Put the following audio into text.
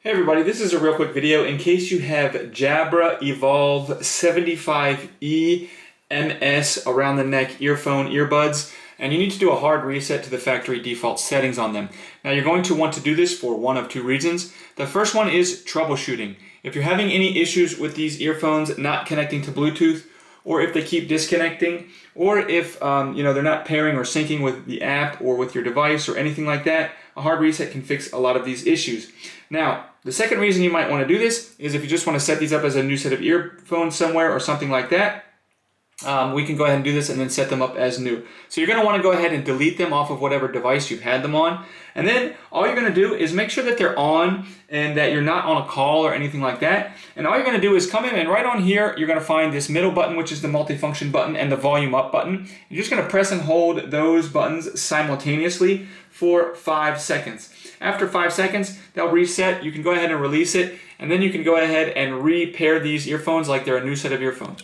Hey everybody, this is a real quick video in case you have Jabra Evolve 75E MS around the neck earbuds and you need to do a hard reset to the factory default settings on them. Now you're going to want to do this for one of two reasons. The first one is troubleshooting. If you're having any issues with these earphones not connecting to Bluetooth, or if they keep disconnecting, or if they're not pairing or syncing with the app or with your device or anything like that, a hard reset can fix a lot of these issues. Now, the second reason you might want to do this is if you just want to set these up as a new set of earphones somewhere or something like that, we can go ahead and do this and then set them up as new. So you're going to want to go ahead and delete them off of whatever device you've had them on. And then all you're going to do is make sure that they're on and that you're not on a call or anything like that. And all you're going to do is come in and right on here, you're going to find this middle button, which is the multifunction button, and the volume up button. You're just going to press and hold those buttons simultaneously for 5 seconds. After 5 seconds, they'll reset. You can go ahead and release it, and then you can go ahead and repair these earphones like they're a new set of earphones.